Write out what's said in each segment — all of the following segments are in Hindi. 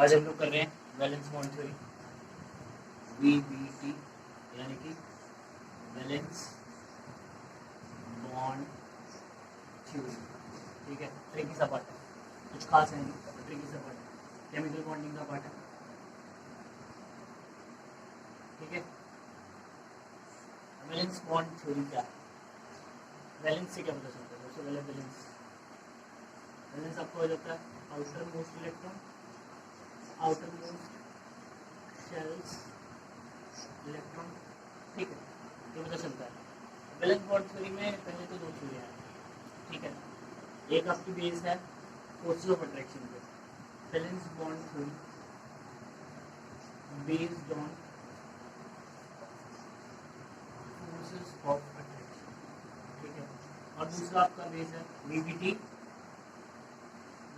आज हम लोग कर रहे हैं वैलेंस बॉन्ड थ्योरी VBT, यानी कि वैलेंस बॉन्ड थ्योरी। ठीक है, ट्रिकी सा पार्ट है, कुछ खास है नहीं, ट्रिकी सा पार्ट है, केमिकल बॉन्डिंग का पार्ट है। ठीक है, वैलेंस बॉन्ड थ्योरी क्या है? वैलेंस से क्या पता चलता है? सबसे पहले वैलेंस आपको हो जाता है outer most electron, outer most shells electron. ठीक है, ये पता चलता है। वैलेंस बॉन्ड थ्योरी में पहले तो दो थ्योरी है। ठीक है, एक आपकी बेस है फोर्सेस ऑफ अट्रैक्शन पे, valence bond theory based on forces of attraction. ठीक है, और दूसरा आपका बेस है VBT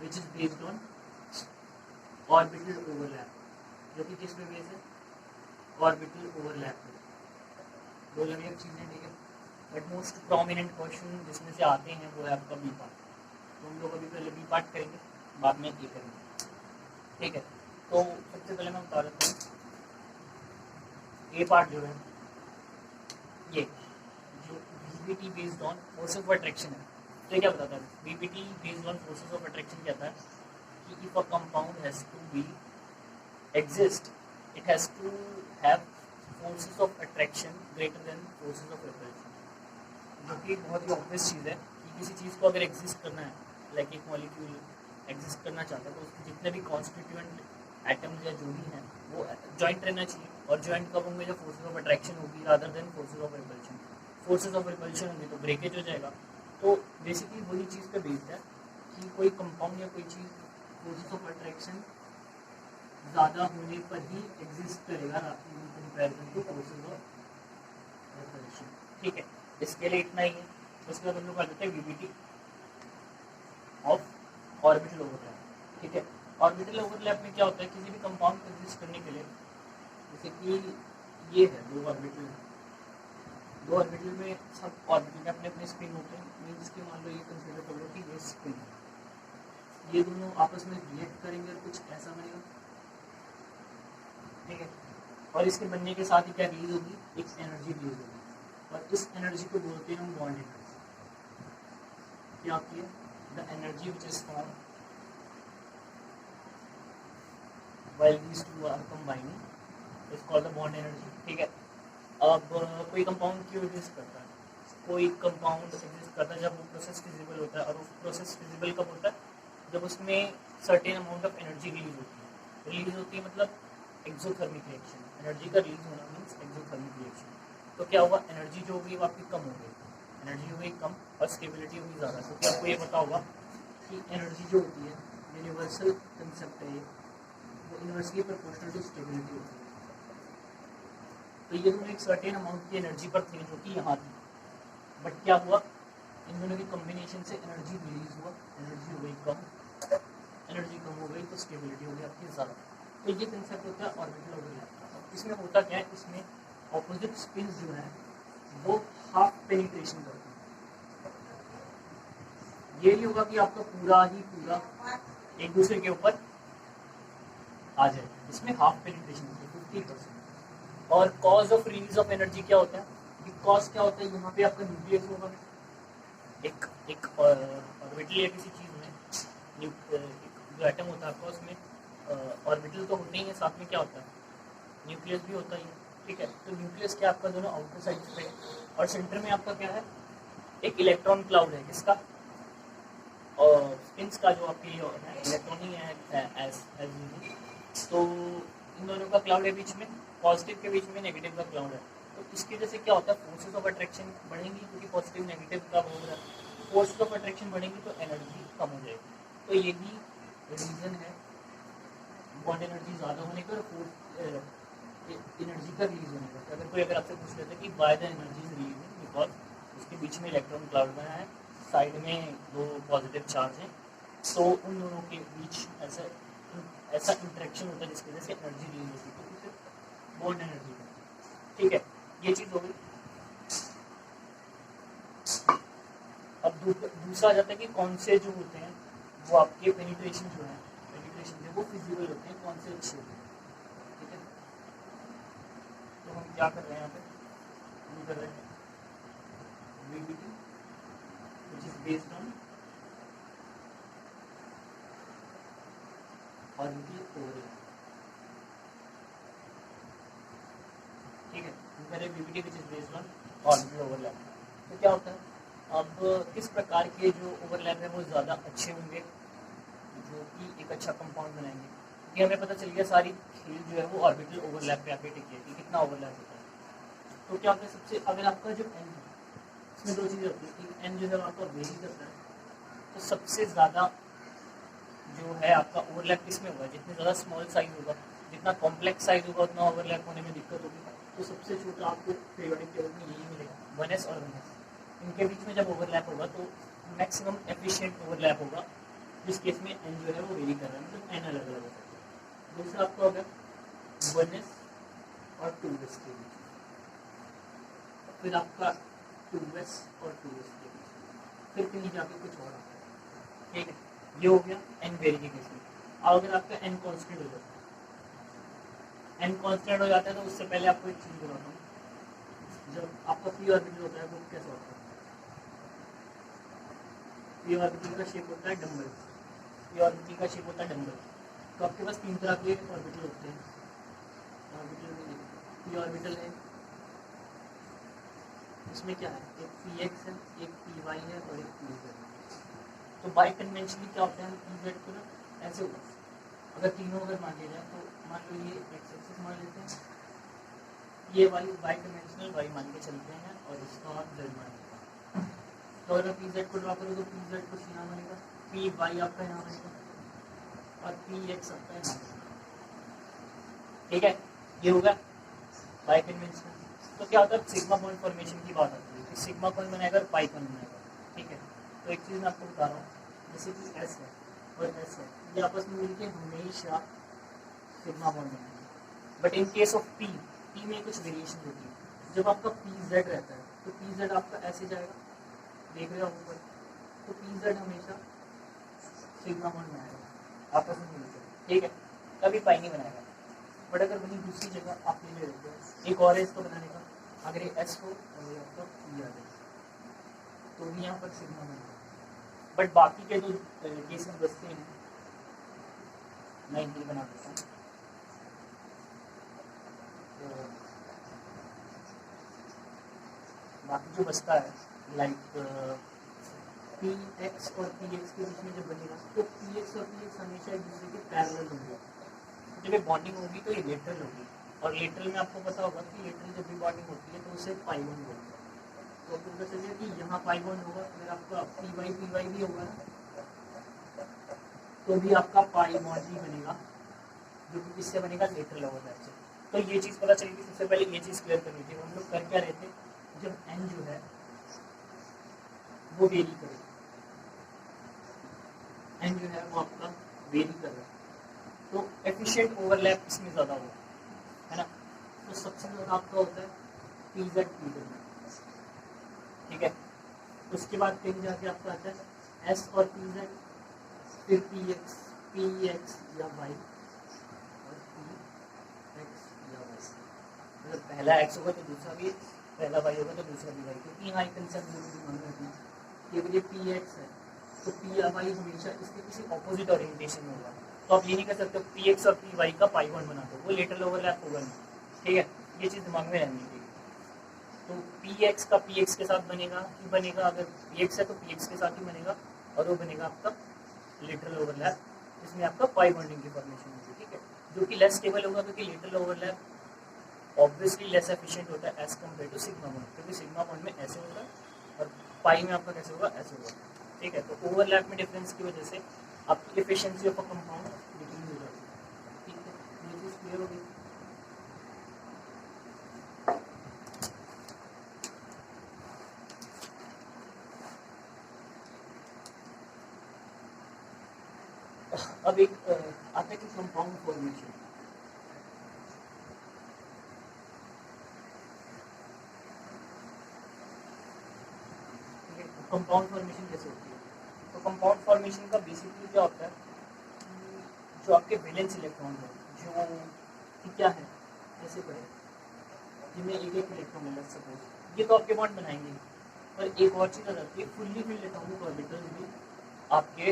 which is based on orbital overlap, जो कि किस पे बेस है? ऑर्बिटल ओवरलैप पे। दो अलग अलग चीज़ें। ठीक है, बट मोस्ट प्रोमिनेंट क्वेश्चन जिसमें से आते हैं वो है आपका बी पार्ट। तो हम लोग अभी पहले बी पार्ट करेंगे, बाद में ए करेंगे। ठीक है, तो सबसे पहले मैं बता देता हूँ ए पार्ट जो है, ये जो VBT based on forces of attraction है। तो ये क्या बताता है? VBT based on forces of attraction कहता है कि if a compound has to be exist, it has to have forces of attraction greater than forces of repulsion। जो कि बहुत ही ऑब्वियस चीज़ है कि किसी चीज़ को अगर एग्जिस्ट करना है, लाइक एक मॉलिक्यूल एग्जिस्ट करना चाहता है, तो उसके जितने भी कॉन्स्टिट्यूएंट एटम्स या जो भी हैं वो जॉइंट रहना चाहिए। और जॉइंट कब होंगे? जब फोर्सेस ऑफ अट्रैक्शन होगी rather than forces of repulsion. Forces of repulsion होंगी तो ब्रेकेज हो जाएगा। तो बेसिकली वही चीज़ पे बेस्ड है कि कोई कंपाउंड या कोई चीज़ फोर्सेस ऑफ अट्रैक्शन ज़्यादा होने पर ही एग्जिस्ट करेगा in comparison two forces of repulsion. ठीक है, इसके लिए इतना ही है। उसके बाद हम लोग कर देते हैं VBT ऑफ ऑर्बिटल ओवरलैप। ठीक है, ऑर्बिटल ओवरलैप में क्या होता है? किसी भी कंपाउंड को एग्जिस्ट करने के लिए, जैसे कि ये है दो ऑर्बिटल में सब ऑर्बिटल में अपने अपने स्पिन होते हैं। मीन्स कि मान लो ये कंसिडर कर लो कि ये स्पिन है, ये दोनों आपस में रिएक्ट करेंगे और कुछ ऐसा बनेगा। ठीक है, और इसके बनने के साथ ही क्या रिलीज होगी? एक एनर्जी रिलीज होगी, और इस एनर्जी को बोलते हैं हम बॉन्ड एनर्जी। क्या होती है? The energy which is form while these two are combining is called the bond energy। ठीक है, अब कोई कंपाउंड क्यों एग्जिस्ट करता है? कोई कंपाउंड एग्जिस्ट करता है जब वो प्रोसेस फिजिबल होता है, और वो प्रोसेस फिजिबल कब होता है? जब उसमें certain amount of energy release होती है। रिलीज होती है मतलब एक्सोथर्मिक रिएक्शन। एनर्जी का रिलीज होना मीन्स एक्सोथर्मिक रिएक्शन। तो क्या हुआ? एनर्जी जो होगी वो आपकी कम हो गई, एनर्जी हो गई कम और स्टेबिलिटी होगी ज़्यादा। तो क्या आपको ये पता होगा कि एनर्जी जो होती है, यूनिवर्सल कंसेप्ट है ये, वो इनवर्सली प्रोपोर्शनल टू स्टेबिलिटी होती है। तो ये दोनों एक सर्टेन अमाउंट की एनर्जी पर थे जो कि यहाँ थी, बट क्या हुआ? इन दोनों की कॉम्बिनेशन से एनर्जी रिलीज हुआ, एनर्जी हो गई कम, एनर्जी कम हो गई तो स्टेबिलिटी हो गई आपकी ज़्यादा। तो ये कंसेप्ट होता है ऑर्बिटल ओवरलैप का। इसमें होता क्या है? इसमें ऑपोजिट स्पिन जो है वो हाफ पेनिट्रेशन करते हैं। ये नहीं होगा कि आपका पूरा ही पूरा एक दूसरे के ऊपर आ जाए, इसमें हाफ पेनिट्रेशन होती है 50%। और cause of release of energy क्या होता है? कॉज क्या होता है? यहाँ पे आपका न्यूक्लियस होगा, एक ऑर्बिटल या किसी चीज़ में एक जो एटम होता है आपका, उसमें ऑर्बिटल तो होते ही है, साथ में क्या होता है? न्यूक्लियस भी होता ही है। ठीक है, तो न्यूक्लियस क्या आपका दोनों आउटर साइड पे, और सेंटर में आपका क्या है? एक इलेक्ट्रॉन क्लाउड है। किसका? और स्पिन्स का, जो आपकी इलेक्ट्रॉन ही है एस। तो इन दोनों का क्लाउड है बीच में, पॉजिटिव के बीच में नेगेटिव का क्लाउड है। तो इसकी वजह से क्या होता है? फोर्सेस ऑफ अट्रैक्शन बढ़ेंगी, क्योंकि पॉजिटिव नेगेटिव का हो रहा है। फोर्सेस ऑफ अट्रैक्शन बढ़ेंगी तो एनर्जी कम हो जाएगी। तो यही रीज़न है बॉन्ड एनर्जी ज़्यादा होने का और एनर्जी का रिलीज होने का। अगर आपसे पूछ लेते कि why the energy is releasing, because उसके बीच में इलेक्ट्रॉन क्लाउड बना है, साइड में दो पॉजिटिव चार्ज हैं, तो उन दोनों के बीच ऐसा इंटरेक्शन होता है जिसकी वजह से एनर्जी रिलीज होती है, क्योंकि सिर्फ बॉन्ड एनर्जी का। ठीक है, ये चीज़ हो गई। अब दूसरा आ जाता है कि कौन से जो होते हैं वो आपके पेनिट्रेशन जो है, पेनिट्रेशन जो वो फिजिबल होते हैं, कौन से अच्छे होते हैं। ठीक है, तो हम क्या कर रहे हैं यहाँ पे, हम कर रहे हैं VBT which is based on orbital overlap। ठीक है, हम कह रहे हैं VBT which is based on orbital overlap। तो क्या होता है, अब किस प्रकार के जो ओवरलैप है वो ज़्यादा अच्छे होंगे, जो कि एक अच्छा कंपाउंड बनाएंगे। क्योंकि हमें पता चल गया सारी खेल जो है वो ऑर्बिटल ओवरलैप पे आके टिकी है कि कितना ओवरलैप होता है। तो क्या होता है, सबसे अगर आपका जो एन है इसमें दो चीज़ें होती है, एक एन जो है आपका वेरी करता है, तो सबसे ज़्यादा जो है आपका ओवरलैप किसमें होगा, जितने ज़्यादा स्मॉल साइज होगा, जितना कॉम्प्लेक्स साइज होगा उतना ओवरलैप होने में दिक्कत होगी। तो सबसे छोटा आपको पीरियोडिक टेबल में यही मिलेगा, 1s और 1s। इनके बीच में जब ओवरलैप होगा तो मैक्सिमम एफिशिएंट ओवरलैप होगा, जिस केस में एन जो है वो वेरी कर रहा है, मतलब एन अलग अलग होता है। दूसरा आपका होगा 1s और 2s के बीच, फिर आपका 2s और 2s के बीच, फिर कहीं जाके कुछ और आता है। ठीक है, ये हो गया एन वेरी के केस में। अब अगर आपका एन कॉन्स्टेंट हो जाता है, एन कॉन्स्टेंट हो जाता है तो उससे पहले आपको एक चीज़ बताता हूँ, जब आपका पी ऑर्बिटल होता है वो कैसा होता है, पी ऑर्बिटल का शेप होता है डम्बल, पी ऑर्बिटल का शेप होता है डम्बल। तो आपके पास तीन तरह के ऑर्बिटल होते हैं, ऑर्बिटल में पी ऑर्बिटल है, इसमें क्या है, एक पी एक्स है, एक पी वाई है और एक पी जेड है। तो बाई कन्वेंशनली क्या होता है, हम पी जेड को ना ऐसे होगा, अगर तीनों अगर मान लिया जाए तो मान लो ये एक्स एक्सिस मान लेते हैं, ये वाली बाई कन्वेंशनल वाई मान के चलते हैं और इसका आप जेड मान लेते हैं। तो अगर पी जेड को ड्रॉ करो तो पी जेड कुछ यहाँ बनेगा, पी वाई आपका यहाँ बनेगा और पी एक्स आपका यहाँ बनेगा। ठीक है, ये होगा बाई कन्वेंशनल। तो क्या होता है, सिग्मा बॉन्ड फॉर्मेशन की बात आती है कि सिग्मा कौन बनाएगा और पाई कौन बनाएगा। ठीक है, तो एक चीज़ मैं आपको बता रहा हूँ, जैसे कि एस है और एस है, ये आपस में मिलकर हमेशा सिग्मा बॉन्ड बनाएंगे। But in case of P, P में कुछ वेरिएशन होती है। जब आपका पी जेड रहता है तो पी जेड आपका ऐसे जाएगा, देख रहे हो ऊपर, तो पी जेड हमेशा सिग्मा बॉन्ड बनाएगा आपस में मिलकर। ठीक है, कभी पाई नहीं बनाएगा। बट अगर वहीं दूसरी जगह आप ले लेते हो एक और इसको बनाने का, अगर ये एस हो और ये आपका पी आ जाए तो भी यहाँ पर सिग्मा बनेगा। बट बाकी के जो केस में बचते हैं, मैं ये बना देता हूँ, तो बाकी जो बचता है लाइक पी एक्स और पी एक्स के बीच में जब बनेगा तो पी एक्स और पी एक्स हमेशा एक दूसरे के पैरेलल होंगे। जब ये बॉन्डिंग होगी तो ये लेटरल होगी, और लेटरल में आपको पता होगा कि लेटरल जब भी बॉन्डिंग होती है तो उसे पाई बॉन्ड बोलते हैं। तो आपको पता चलिए कि यहाँ पाई बॉन्ड होगा, अगर आपका पी वाई भी होगा ना तो भी आपका पाई बॉन्ड ही बनेगा, जो कि किससे बनेगा, लेटरल ओवरलैप से। तो ये चीज़ पता चलेगी। सबसे पहले ये चीज़ क्लियर करनी थी, हम लोग कर क्या रहे थे, जब एन जो है वो वेरी करे, एन जो है वो आपका वेरी कर रहा है तो एफिशिएंट ओवरलैप इसमें ज़्यादा होगा, है ना। तो सबसे ज़्यादा आपका होता है पी जेड में। ठीक है, उसके बाद कहीं जाके आपका आता है एस और पी जेड, फिर पी एक्स या वाई और पी एक्स या वाई। मतलब पहला एक्स होगा तो दूसरा भी एक्स, पहला वाई होगा तो दूसरा भी वाई। क्योंकि यहाँ एक कंसेप्ट जरूर मान रखना कि अगर ये पी एक्स है तो पी या वाई हमेशा इसके किसी ऑपोजिट ओरिएंटेशन में होगा। तो आप ये नहीं कर सकते पी एक्स और पी वाई का पाई बॉन्ड बना दो, वो लेटरल ओवरलैप होगा नहीं। ठीक है, ये चीज़ दिमाग में रहनी चाहिए। तो पी एक्स का पी एक्स के साथ बनेगा ही बनेगा, अगर पी एक्स है तो पी एक्स के साथ ही बनेगा, और वो बनेगा आपका लेटरल ओवरलैप, जिसमें आपका पाई बॉन्डिंग की फॉर्मेशन होगी। ठीक है, जो कि लेस स्टेबल होगा, क्योंकि lateral overlap obviously less efficient होता है as compare to sigma bond, क्योंकि सिग्मा बॉन्ड में ऐसे होगा और पाई में आपका कैसे होगा, ऐसे होगा। ठीक है, तो ओवरलैप में डिफरेंस की वजह से आपकी efficiency of a compound decrease हो जाती है। ठीक है, ये चीज़ क्लियर हो गई। अब एक आता है कि कंपाउंड फॉर्मेशन। ठीक है, कंपाउंड फॉर्मेशन कैसे होती है, तो कंपाउंड फॉर्मेशन का बेसिकली क्या होता है, जो आपके वैलेंस इलेक्ट्रॉन है, जो कि क्या है, ऐसे पड़े जिनमें एक एक इलेक्ट्रॉन है सपोज, ये तो आपके बॉन्ड बनाएंगे, पर एक और चीज़ आ जाती है, फुल्ली फिल्ड एटॉमिक ऑर्बिटल्स भी आपके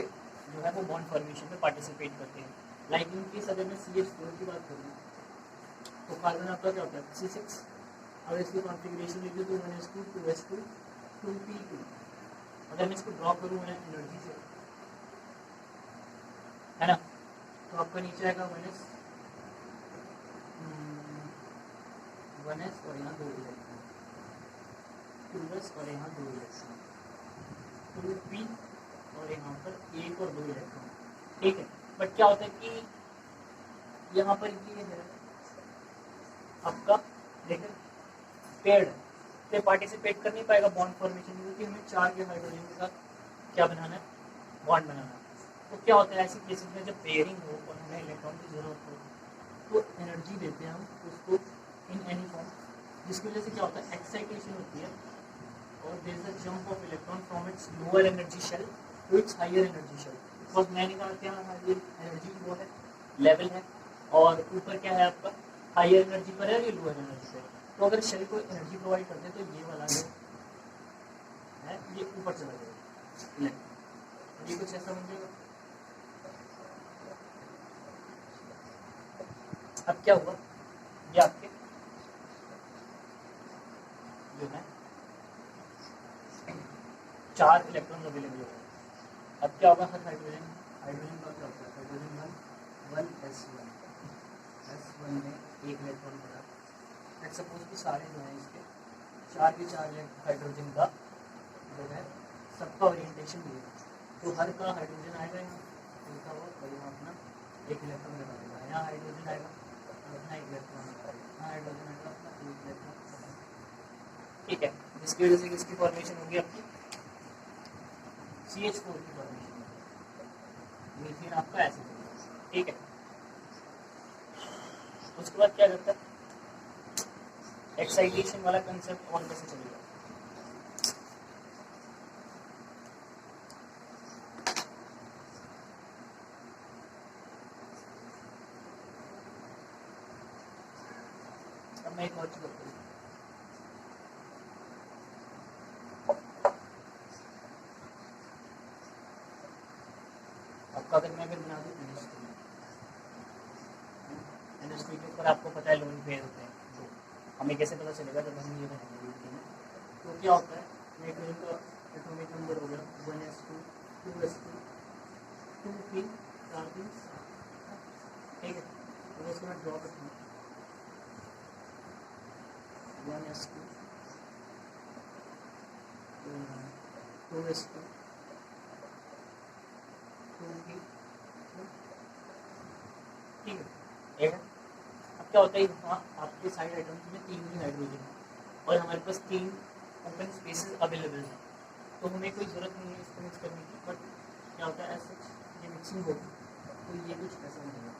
जो है वो बॉन्ड फॉर्मेशन में पार्टिसिपेट करते हैं। लाइक इन केस अगर मैं CH4 की बात करूँ तो कार्बन आपका क्या होता है C6, अगर इसकी कॉन्फ़िगरेशन लिखी तो 1s2 2s2 2p2। अगर मैं इसको ड्रॉ करूँ मैं एनर्जी से, है ना, तो आपका नीचे आएगा 1s 1s और यहाँ 2 इलेक्ट्रॉन, 2s और यहाँ 2 इलेक्ट्रॉन, 2p और यहाँ पर 1 और 2 इलेक्ट्रॉन, ठीक है। बट क्या होता है कि यहाँ पर ये है आपका, देखिए पेड़ पे पार्टिसिपेट कर नहीं पाएगा बॉन्ड फॉर्मेशन में, क्योंकि हमें 4 के हाइड्रोजन के साथ क्या बनाना है, बॉन्ड बनाना है। तो क्या होता है ऐसे केसेस में जब पेयरिंग हो और हमें इलेक्ट्रॉन की ज़रूरत हो तो एनर्जी देते हैं हम उसको इन एनी फॉर्म, जिसकी वजह से क्या होता है एक्साइटेशन होती है और there is a jump of electron from its lower energy shell to its higher energy shell. Because मैंने कहा क्या ये एनर्जी वो है लेवल है, और ऊपर क्या है आपका हायर एनर्जी पर है, ये लोअर एनर्जी पर। तो अगर शेल को एनर्जी प्रोवाइड करते हैं तो ये वाला जो है ये ऊपर चला जाएगा इलेक्ट्रॉन, ये कुछ ऐसा बन जाएगा। अब क्या हुआ, ये आपके जो है 4 इलेक्ट्रॉन अवेलेबल हो गए। अब क्या होगा, हर हाइड्रोजन का क्या होता है, हाइड्रोजन 1s1 में एक इलेक्ट्रॉन पड़ा। लेट्स सपोज कि सारे जो हैं इसके 4 के 4 हाइड्रोजन का जो है सबका ओरिएंटेशन ये है, तो हर का हाइड्रोजन आएगा यहाँ लिखा हुआ और यहाँ अपना एक इलेक्ट्रॉन लगा देगा, यहाँ हाइड्रोजन आएगा अपना एक इलेक्ट्रॉन, यहाँ हाइड्रोजन आएगा अपना एक इलेक्ट्रॉन, ठीक है। जिसकी वजह से किसकी फॉर्मेशन होगी आपकी CH4 की फॉर्मेशन, मीथेन आपका एसिड होगा, ठीक है। उसके बाद क्या करता है, एक्साइटेशन वाला कंसेप्ट और कैसे चलेगा, अब मैं एक और चीज बताऊँ, आपका अगर मैं बना दूँ NH2 के ऊपर आपको पता है लोन पेयर होते हैं, तो हमें कैसे पता चलेगा जब हम ये बनाएंगे, तो क्या होता है नाइट्रोजन का एटॉमिक नंबर हो गया 1s2 2s2 2p 4 3, ठीक है। तो इसको मैं ड्रॉ करता हूँ 1s2 2s2 2p, ठीक है। अब क्या होता है वहाँ आपके साइड आइटम्स में 3 ही हाइड्रोजन है और हमारे पास 3 ओपन स्पेसेस अवेलेबल हैं, तो हमें कोई ज़रूरत नहीं है इसको मिक्स करने की। बट क्या होता है ऐसे ये मिक्सिंग होगी तो ये कुछ ऐसा बनेगा,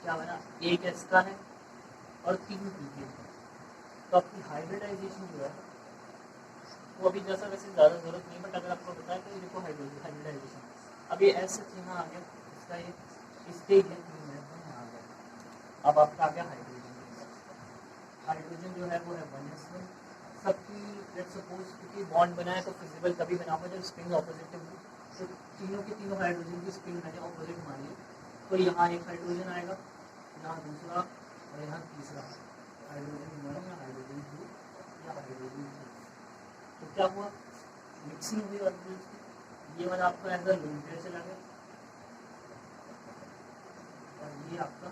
क्या बना, एक इसका है और 3 पी के, तो आपकी हाइब्रिडाइजेशन जो है वो अभी जैसा वैसे ज़्यादा ज़रूरत नहीं, बट अगर आपको बताया तो ये देखो हाइब्रिडाइजेशन, अब ये ऐसे यहाँ आ गया, इसका ये स्टेज है 3 मिनट में यहाँ आ गया। अब आपका आ गया हाइड्रोजन जो है वो है 1s1 सबकी, लेट्स सपोज क्योंकि बॉन्ड बना है तो फिजिबल तभी बना हुआ जब स्पिन ऑपोजिट होगी, तो तीनों के तीनों हाइड्रोजन की स्पिन मैंने ऑपोजिट मानी, तो यहाँ एक हाइड्रोजन आएगा, यहाँ दूसरा और यहाँ तीसरा, हाइड्रोजन 1 या हाइड्रोजन 2 या हाइड्रोजन 3। तो क्या हुआ, मिक्सिंग हुई ऑर्बिटल्स की, ये वाला आपका एज अ लोन पेयर चला गया और ये आपका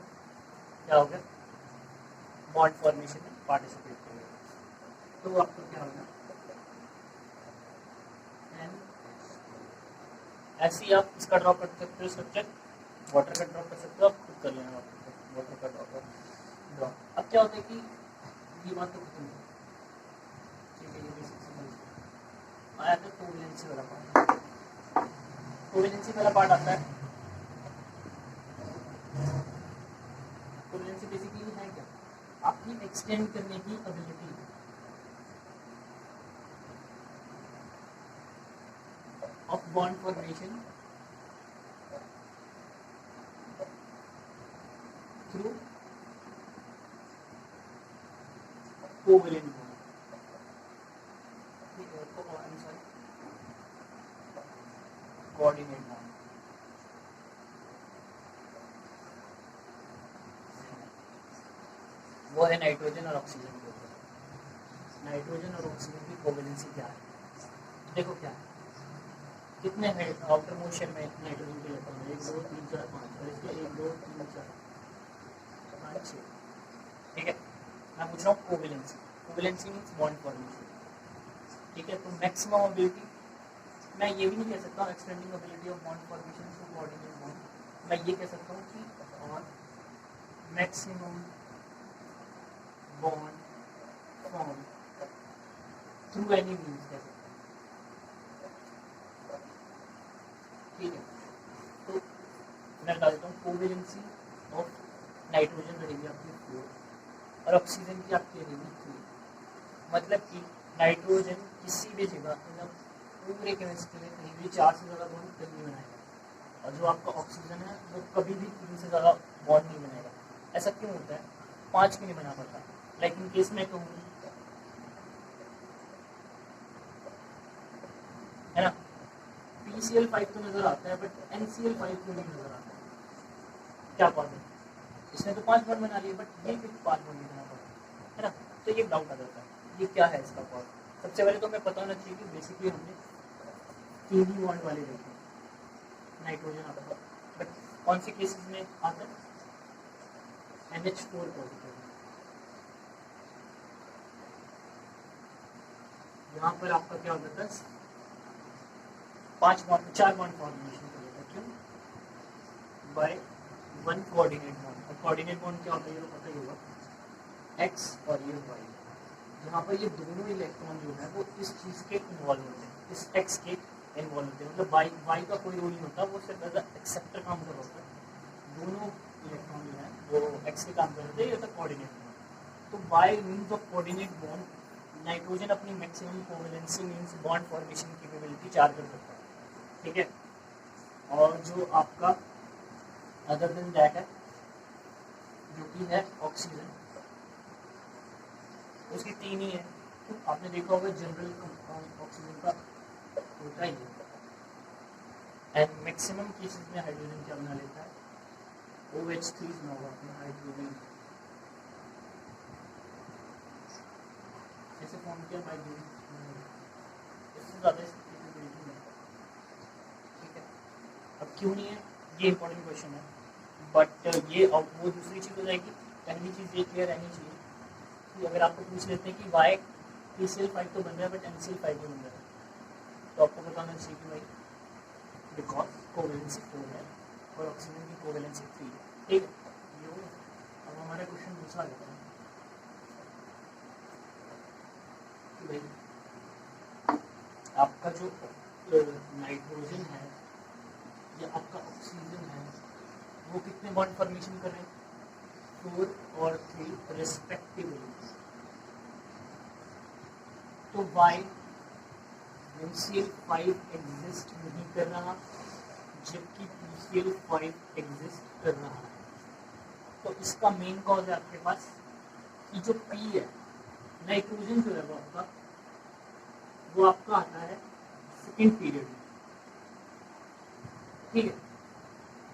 क्या हो गया, बॉन्ड फॉर्मेशन में पार्टिसिपेट करेगा। तो आपको क्या होगा, ऐसे ही आप इसका ड्रॉप कर सकते हो स्ट्रक्चर, वाटर का ड्रॉप कर सकते हो, आप खुद कर लेना वाटर का ड्रॉप। अब क्या होता है कि ये बात तो खत्म है, ठीक है, ये बेसिक समझ आया था। कोवेलेंसी वाला पार्ट, कोवेलेंसी वाला पार्ट आता है, कोवेलेंसी बेसिकली है क्या, आपकी एक्सटेंड करने की ability of bond formation through covalent bond, coordinate bond. वो है नाइट्रोजन और ऑक्सीजन के ऊपर। नाइट्रोजन और ऑक्सीजन की कोवेलेंसी क्या है? देखो क्या है, कितने है आउटर मोस्ट शेल में नाइट्रोजन के इलेक्ट्रॉन है? 1 2 3 4 5, और इसके 1 2 3 4 5 6। ठीक है, मैं पूछ रहा हूँ covalency. Covalency means bond formation. ठीक है, तो मैक्सिमम एबिलिटी, मैं ये भी नहीं कह सकता extending ability of bond formation to coordinate bond. मैं ये कह सकता हूँ कि और maximum bond form through any means कह सकता हूँ। ठीक है, तो मैं बता देता हूँ कोवेलेंसी ऑफ नाइट्रोजन रहेगी आपकी 4 और ऑक्सीजन की आपकी रहेगी 3। मतलब कि नाइट्रोजन किसी भी जगह मतलब पूरे केमिस्ट्री में कहीं भी 4 से ज़्यादा बॉन्ड कभी नहीं बनाएगा, और जो आपका ऑक्सीजन है वो कभी भी 3 से ज़्यादा बॉन्ड नहीं बनाएगा। ऐसा क्यों होता है? 5 क्यों नहीं बना पाता? लाइक इन केस में कहूँ, है ना, PCl5 तो नज़र आता है बट NCl5 क्यों नहीं नज़र आता? क्या कॉज है? इसने तो 5 बॉन्ड बना लिए बट ये फिर 5 बॉन्ड नहीं बना पाता, है ना। तो ये डाउट आ जाता है, ये क्या है इसका कॉज? सबसे पहले तो हमें पता होना चाहिए कि बेसिकली हमने 3 ही बॉन्ड वाले देखे नाइट्रोजन आपका, बट कौन से केसेस में आता है? NH4 positive. यहाँ पर आपका क्या हो जाता है? 4 बॉन्ड फॉर्मेशन कर लेता है। क्यों? By 1 coordinate bond. और कोऑर्डिनेट बॉन्ड क्या होता है ये तो पता ही होगा, X और ये Y। यहाँ पर ये दोनों इलेक्ट्रॉन जो है वो इस चीज़ के इन्वॉल्व होते हैं, इस X के इन्वॉल्व होते हैं। मतलब Y का कोई रोल नहीं होता, वो सिर्फ एज एक्सेप्टर काम कर रहा होता है। दोनों इलेक्ट्रॉन जो है वो X के काम कर रहे थे, ये था कोऑर्डिनेट बॉन्ड। तो by means of coordinate bond nitrogen अपनी maximum covalency means bond formation capability 4 कर सकता है। ठीक है, और जो आपका अदर देन दैट है जो कि है ऑक्सीजन, उसकी 3 ही है। तो आपने देखा होगा जनरल कंपाउंड ऑक्सीजन का होता ही है, एंड मैक्सिमम केसेस में हाइड्रोजन क्या बना लेता है? OH3 बना हुआ अपना हाइड्रोजन ऐसे फॉर्म किया बाय इससे ज़्यादा कैपेबिलिटी है। ठीक है, अब क्यों नहीं है ये इंपॉर्टेंट क्वेश्चन है, बट ये वो दूसरी चीज़ हो जाएगी। पहली चीज़ ये क्लियर रहनी चाहिए कि अगर आपको पूछ लेते हैं कि वाई PCl5 तो बन रहा है बट NCl5 नहीं बन रहा है, तो आपको बताना चाहिए कि भाई बिकॉज कोवेलेंसी 4 है और ऑक्सीजन की कोवेलेंसी 3 है। ठीक है, ये हो गया। अब हमारा क्वेश्चन दूसरा लेते हैं कि भाई आपका जो नाइट्रोजन है या आपका ऑक्सीजन है वो कितने बॉन्ड फॉर्मेशन कर रहे हैं? 4 और 3 रिस्पेक्टिवली। तो वाई NCl5 एग्जिस्ट नहीं कर रहा जबकि PCl5 एग्जिस्ट कर रहा है। तो इसका मेन कॉज है आपके पास कि जो P है, नाइट्रोजन जो है वो आपका आता है सेकेंड पीरियड में। ठीक है,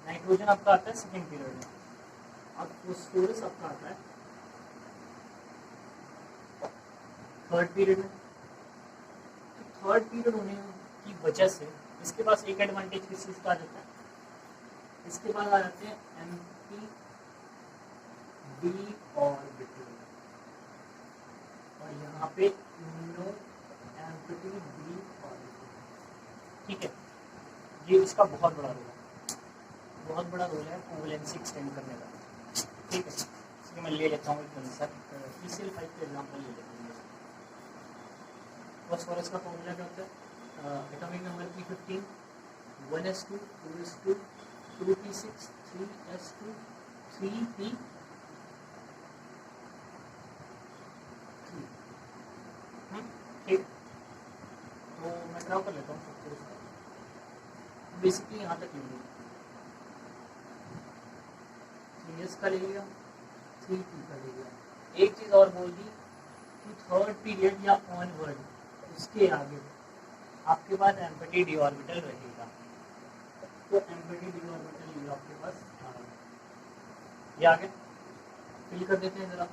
नाइट्रोजन आपका आता है सेकेंड पीरियड में और फॉस्फोरस आपका आता है थर्ड पीरियड में। थर्ड पीरियड होने की वजह से इसके पास एक एडवांटेज किस चीज़ का आ जाता है? इसके पास आ जाते हैं एम्प्टी डी ऑर्बिटल और यहाँ पे नो एम्प्टी डी ऑर्बिटल। ठीक है, ये इसका बहुत बड़ा रोल है, बहुत बड़ा रोल है कोवेलेंसी एक्सटेंड करने का। ठीक है, इसलिए मैं ले लेता हूँ एक आंसर PCl5 के एग्जाम्पल ले लेता हूँ। फॉस्फोरस का फॉर्मूला क्या होता है? एटॉमिक नंबर की 15, 1s2 2s2 2p6 3s2 3p3। ठीक, तो मैं क्या कर लेता हूँ फॉस्फोरस का बेसिकली यहाँ तक ले प्रीवियस का ले लिया, 3p का ले लिया। एक चीज़ और बोल दी कि थर्ड पीरियड या ऑनवर्ड उसके आगे आपके पास एम्प्टी डी ऑर्बिटल रहेगा, तो एम्प्टी डी ऑर्बिटल ये आपके पास आ गया। ये आगे फिल कर देते हैं जरा,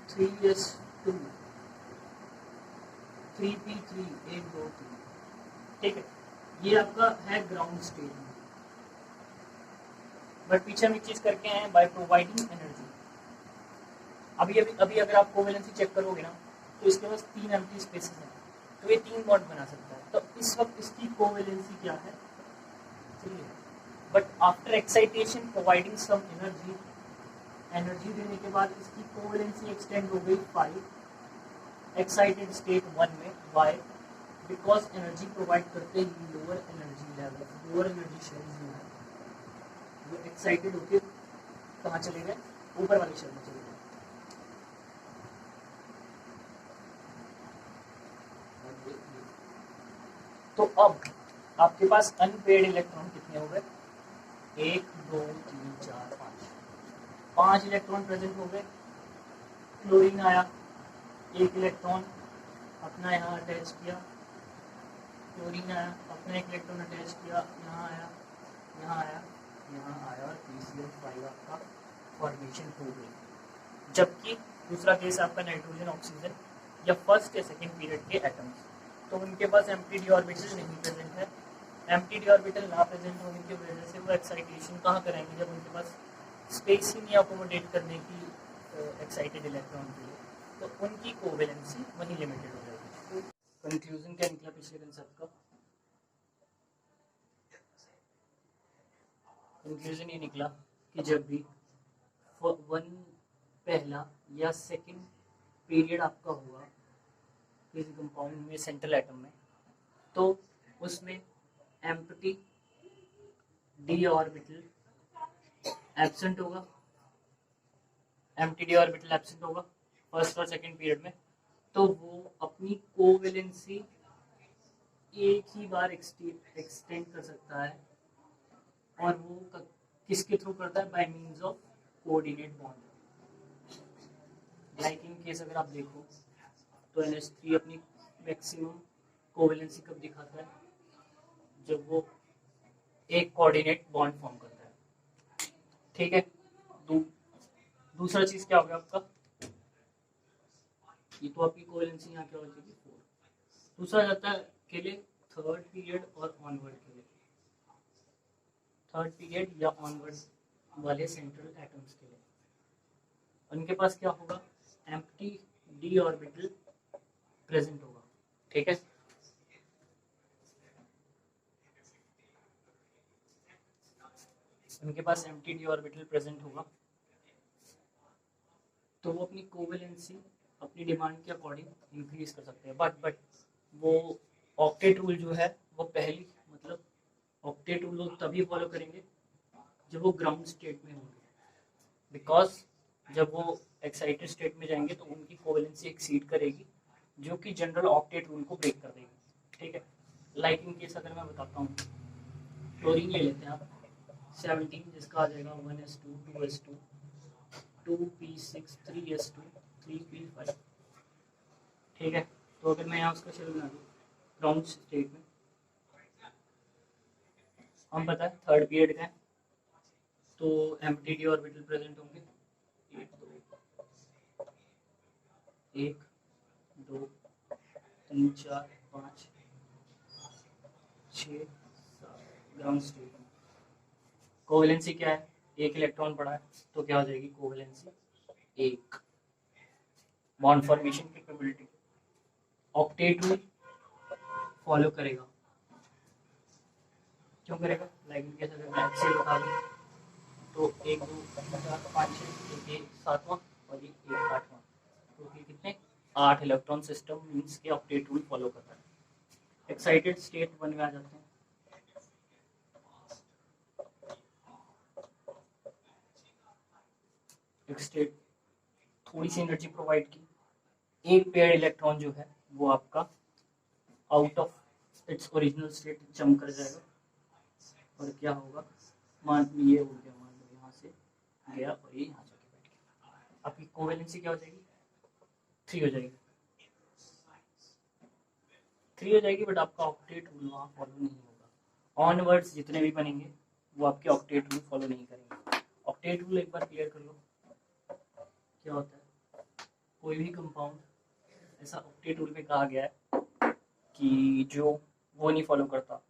3s2 3p3 1 2 3, ठीक है। ये आपका है ग्राउंड स्टेट में, बट पीछे हम एक चीज करके आए हैं, बाय प्रोवाइडिंग एनर्जी। अभी अभी अभी अगर आप कोवेलेंसी चेक करोगे ना, तो इसके पास 3 एम्प्टी स्पेसेस हैं, तो ये 3 बॉन्ड बना सकता है। तो इस वक्त इसकी कोवेलेंसी क्या है, 3 है। But after excitation providing some energy, energy देने के बाद इसकी कोवेलेंसी एक्सटेंड हो गई 5 एक्साइटेड स्टेट 1 में। वाई? बिकॉज एनर्जी प्रोवाइड करते ही lower energy level, lower energy shells जो है वो एक्साइटेड होकर कहाँ चले गए, ऊपर वाली शेल में चले गए। तो अब आपके पास अनपेयर्ड इलेक्ट्रॉन कितने हो गए, 1 2 3 4 5, 5 इलेक्ट्रॉन प्रेजेंट हो गए। क्लोरीन आया, 1 इलेक्ट्रॉन अपना यहाँ अटैच किया, क्लोरीन आया, अपना 1 इलेक्ट्रॉन अटैच किया, यहाँ आया, यहाँ आया, यहाँ आया, और PCl5 आपका फॉर्मेशन हो गई। जबकि दूसरा केस आपका नाइट्रोजन ऑक्सीजन या फर्स्ट या सेकेंड पीरियड के एटम्स, तो उनके पास एम्प्टी डी ऑर्बिटल नहीं प्रेजेंट है। एम्प्टी डी ऑर्बिटल ना प्रेजेंट होने की वजह से वो एक्साइटेशन कहाँ कराएंगे, जब उनके पास स्पेस ही नहीं अकोमोडेट करने की एक्साइटेड इलेक्ट्रॉन के लिए, तो उनकी कोवेलेंसी वहीं लिमिटेड हो जाएगी। कंक्लूजन क्या निकला पिछले कंसेप्ट का? कंक्लूजन ये निकला कि जब भी पहला या सेकंड पीरियड आपका हुआ किसी कंपाउंड में, सेंट्रल एटम में, तो उसमें एम्प्टी डी ऑर्बिटल एब्सेंट होगा, एम्प्टी डी ऑर्बिटल एब्सेंट होगा फर्स्ट और सेकंड पीरियड में। तो वो अपनी कोवेलेंसी एक ही बार एक्सटेंड कर सकता है, और वो किसके थ्रू करता है, by means of coordinate bond. Like in case अगर आप देखो तो NH3 अपनी मैक्सिमम कोवेलेंसी कब दिखाता है, जब वो एक कोऑर्डिनेट बॉन्ड फॉर्म करता है, ठीक है। दूसरा चीज क्या हो गया आपका, ये तो आपकी कोवेलेंसी यहाँ क्या हो जाएगी 4। दूसरा जाता है के लिए थर्ड पीरियड और ऑनवर्ड के लिए, थर्ड पीरियड या ऑनवर्ड वाले सेंट्रल एटम्स के लिए, उनके पास क्या होगा, एम्प्टी डी ऑर्बिटल प्रेजेंट होगा, ठीक है। उनके पास एम्प्टी डी ऑर्बिटल प्रेजेंट होगा, तो वो अपनी कोवेलेंसी अपनी डिमांड के अकॉर्डिंग इंक्रीज कर सकते हैं। बट वो ऑक्टेट रूल जो है वो पहली, मतलब ऑक्टेट रूल लोग तभी फॉलो करेंगे जब वो ग्राउंड स्टेट में होंगे, बिकॉज जब वो एक्साइटेड स्टेट में जाएंगे तो उनकी कोवेलेंसी एक्सीड करेगी, जो कि जनरल ऑक्टेट रूल को ब्रेक कर देगी, ठीक है। लाइक इन केस अगर मैं बताता हूँ, क्लोरीन ले लेते हैं आप 17, जिसका आ जाएगा 1s2 2s2 2p6 3s2 3p5, ठीक है। तो अगर मैं यहाँ उसका शेल बना दूँ ग्राउंड स्टेट में, हम पता है थर्ड पीरियड का है, तो एम्प्टी डी ऑर्बिटल प्रेजेंट होंगे 1 2 3 4 5 6 7 ग्राउंड स्टेट में। कोवेलेंसी क्या है, 1 इलेक्ट्रॉन पड़ा है, तो क्या हो जाएगी covalency 1। Bond formation capability octet rule follow करेगा, क्यों करेगा, लाइक कैसे अगर मैं एक्सेल उठा लूँ तो 1 2 4 5 6 1 7वां और ये 1 8वां, तो ये कितने 8 इलेक्ट्रॉन सिस्टम मींस के ऑक्टेट रूल फॉलो करता है। एक्साइटेड स्टेट 1 में आ जाते हैं, एक स्टेट थोड़ी सी एनर्जी प्रोवाइड की, एक पेयर इलेक्ट्रॉन जो है वो आपका out of its original state jump कर जाएगा, और क्या होगा, मान ये हो गया, मान लो यहाँ से गया और ये यहाँ जाके बैठ गया। आपकी कोवेलेंसी क्या हो जाएगी? 3 हो जाएगी, 3 हो जाएगी, बट आपका ऑक्टेट रूल वहाँ फॉलो नहीं होगा। ऑनवर्ड्स जितने भी बनेंगे वो आपके ऑक्टेट रूल फॉलो नहीं करेंगे। ऑक्टेट रूल एक बार क्लियर कर लो क्या होता है। कोई भी कंपाउंड ऐसा ऑक्टेट रूल में कहा गया है कि जो वो नहीं फॉलो करता,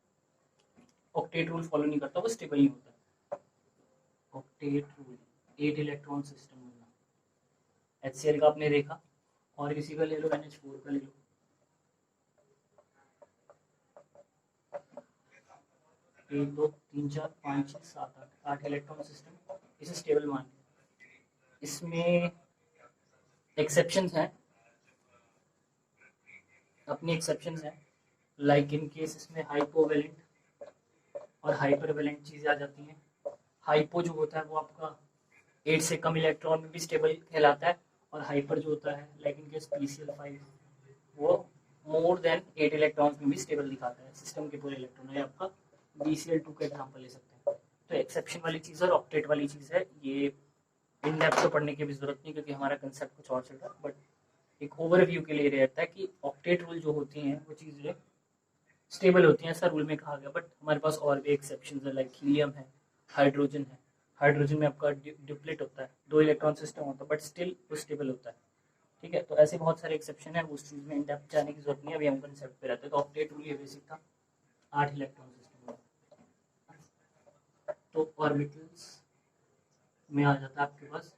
ऑक्टेट रूल फॉलो नहीं करता, वो स्टेबल नहीं होता। ऑक्टेट रूल 8 इलेक्ट्रॉन सिस्टम बनना। HCl का आपने देखा, और किसी का ले लो, NH4 का ले लो, एक दो तीन चार पाँच छः सात आठ, 8 इलेक्ट्रॉन सिस्टम, इसे स्टेबल मान लिया। इसमें एक्सेप्शंस हैं, अपनी एक्सेप्शंस हैं, लाइक इन केस इसमें हाइपोवेलेंट और हाइपरवेलेंट चीज़ें आ जाती हैं। हाइपो जो होता है वो आपका 8 से कम इलेक्ट्रॉन में भी स्टेबल कहलाता है, और हाइपर जो होता है लाइक इन केस PCl5 वो मोर देन 8 इलेक्ट्रॉन्स में भी स्टेबल दिखाता है सिस्टम के पूरे इलेक्ट्रॉन। है आपका BCl2 का एग्जांपल ले सकते हैं। तो एक्सेप्शन वाली चीज़ और ऑक्टेट वाली चीज़ है, ये इन डेप्थ तो पढ़ने की भी जरूरत नहीं क्योंकि हमारा कंसेप्ट कुछ और चल रहा है, बट एक ओवरव्यू के लिए रहता है कि ऑक्टेट रूल जो होती हैं वो चीज़ें स्टेबल होती हैं, ऐसा रूल में कहा गया। बट हमारे पास और भी एक्सेप्शन है, लाइक हीलियम है, हाइड्रोजन है। हाइड्रोजन में आपका ड्यूप्लेट होता है, 2 इलेक्ट्रॉन सिस्टम होता है, बट स्टिल वो स्टेबल होता है। ठीक है, तो ऐसे बहुत सारे एक्सेप्शन है, उस चीज़ में इन डेप्थ जाने की जरूरत नहीं है, अभी हम कंसेप्ट पे रहते हैं। तो ऑक्टेट रूल ये बेसिक था, 8 इलेक्ट्रॉन सिस्टम। तो ऑर्बिटल्स में आ जाता है आपके पास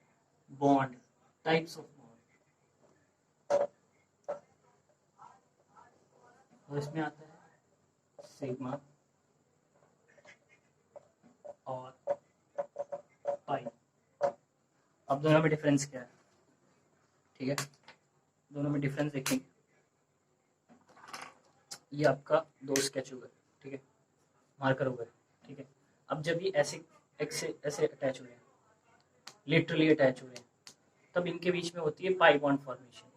बॉन्ड, टाइप्स ऑफ बॉन्ड, और इसमें आता है सिग्मा और पाई। अब दोनों में डिफरेंस क्या है? ठीक है, दोनों में डिफरेंस देखेंगे। ये आपका 2 स्केच हो गए, ठीक है, मार्कर हो गए, ठीक है। अब जब ये ऐसे ऐसे अटैच हो रहे हैं, लिटरली अटैच हो रहे हैं, तब इनके बीच में होती है पाई बॉन्ड फॉर्मेशन।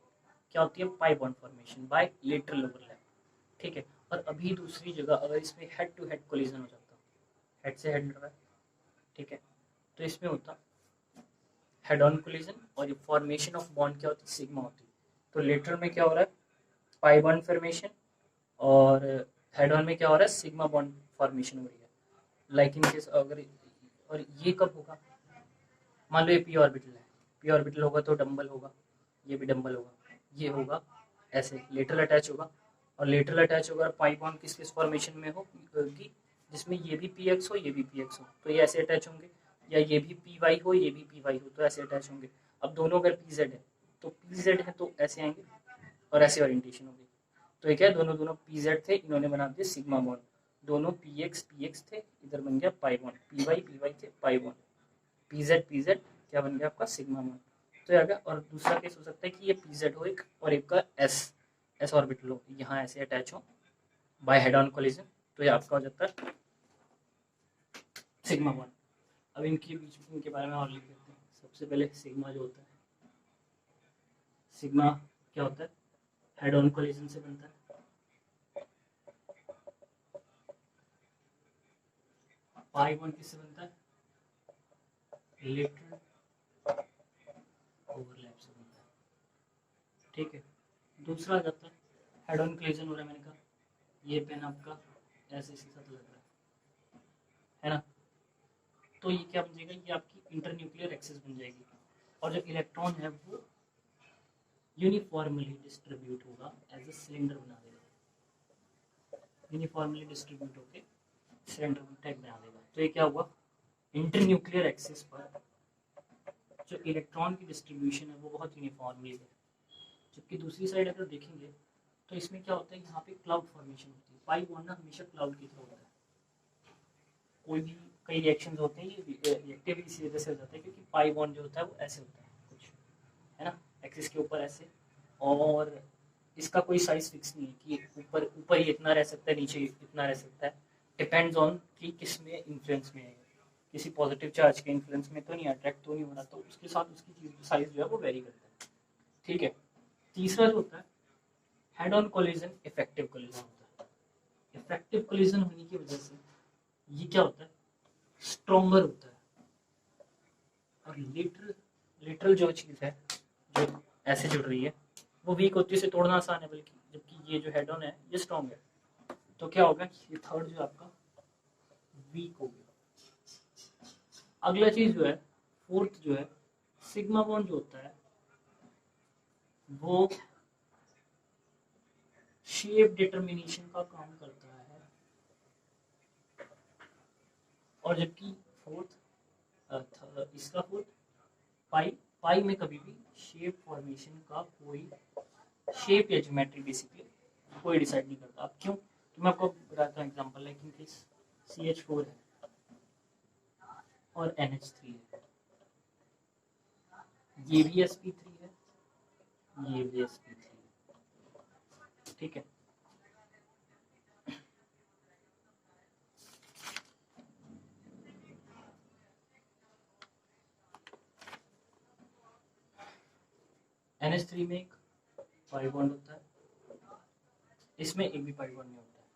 क्या होती है? Pi bond formation by lateral overlap. ठीक है, और अभी दूसरी जगह अगर इसमें हेड टू हेड कोलिजन हो जाता, हेड से हेड लड़ रहा है, ठीक है, तो इसमें होता हेड ऑन कोलिजन, और ये फॉर्मेशन ऑफ बॉन्ड क्या होती है? सिग्मा होती है। तो लेटरल में क्या हो रहा है? पाई बॉन्ड फॉर्मेशन, और हेड ऑन में क्या हो रहा है? सिग्मा बॉन्ड फॉर्मेशन हो रही है। लाइक इन केस अगर, और ये कब होगा? मान लो ये पी ऑर्बिटल है, पी ऑर्बिटल होगा तो डंबल होगा, ये भी डंबल होगा, ये होगा ऐसे लेटरल अटैच होगा, और लेटरल अटैच होगा पाई बॉन्ड किस किस फॉर्मेशन में होगी? जिसमें ये भी PX हो, ये भी PX हो, तो ये ऐसे अटैच होंगे, या ये भी PY हो, ये भी PY हो, तो ऐसे अटैच होंगे। अब दोनों अगर PZ है तो PZ है तो ऐसे आएंगे, और ऐसे ओरिएंटेशन होगी। तो ये क्या है? दोनों दोनों PZ थे, इन्होंने बना दिया सिग्मा बॉन्ड। दोनों PX थे, इधर बन गया पाई बॉन्ड। PY थे, पाई बॉन्ड। PZ क्या बन गया आपका? Sigma bond. तो आ गया। और दूसरा केस हो सकता है कि ये PZ हो एक, और एक का S ऑर्बिटल हो, यहाँ ऐसे अटैच हो बाय हेड ऑन कोलिजन, तो ये आपका हो जाता है सिग्मा बॉन्ड। अब इनके बीच में, इनके बारे में और लिख लेते हैं। सबसे पहले सिग्मा जो होता है, सिग्मा क्या होता है? हेड ऑन कोलिजन से बनता है। पाई बॉन्ड किससे बनता है? लेटरल ओवरलैप से बनता है। ठीक है, दूसरा आ जाता है हेड ऑन कोलिजन हो रहा है, मैंने कहा ये पेन आपका ऐसे इसके साथ लग रहा है ना, तो ये क्या बन जाएगा? ये आपकी इंटरन्यूक्लियर एक्सिस बन जाएगी, और जो इलेक्ट्रॉन है वो यूनिफॉर्मली डिस्ट्रीब्यूट होगा, एज ए सिलेंडर बना देगा, यूनिफॉर्मली डिस्ट्रीब्यूट होकर सिलेंडर टाइप बना देगा। तो ये क्या हुआ? इंटरन्यूक्लियर एक्सिस पर जो इलेक्ट्रॉन की डिस्ट्रीब्यूशन है वो बहुत यूनिफॉर्मली है। जबकि दूसरी साइड अगर देखेंगे तो इसमें क्या होता है? यहाँ पे क्लाउड फॉर्मेशन होती है। पाई बॉन्ड ना हमेशा क्लाउड की तरह होता है। कोई भी कई रिएक्शन होते हैं ये रिएक्टिव इसी वजह से हो जाता है क्योंकि पाई बॉन्ड जो होता है वो ऐसे होता है कुछ, है ना, एक्सिस के ऊपर ऐसे, और इसका कोई साइज फिक्स नहीं है कि ऊपर ऊपर ही इतना रह सकता है, नीचे इतना रह सकता है। डिपेंड्स ऑन कि किस में इन्फ्लुएंस में है, किसी पॉजिटिव चार्ज के इन्फ्लुएंस में तो नहीं, अट्रैक्ट तो नहीं हो रहा, तो उसके साथ उसकी चीज साइज जो है वो वेरी करता है। ठीक है, तीसरा जो होता है head on collision, effective collision होता है। इफेक्टिव कोलिजन होने की वजह से ये क्या होता है? स्ट्रॉन्गर होता है। और लेटरल जो चीज़ है जो ऐसे जुड़ रही है वो वीक होती है, उसे तोड़ना आसान है, बल्कि जबकि ये जो हेड ऑन है ये स्ट्रॉन्ग है। तो क्या होगा, ये थर्ड जो आपका वीक हो गया। अगला चीज जो है फोर्थ जो है सिग्मा बॉन्ड जो होता है वो शेप डिटरमिनेशन का काम करता है, और जबकि इसका फोर्थ पाई पाई में कभी भी शेप फॉर्मेशन का कोई शेप या ज्योमेट्री बेसिकली कोई डिसाइड नहीं करता। अब क्यों, तो मैं आपको बताता हूँ एग्जांपल है कि CH4 है और NH3 है, ये भी sp3 है, ये भी sp3 है, ठीक है। NH3 में एक पाई बॉन्ड होता है, इसमें एक भी पाई बॉन्ड नहीं होता है।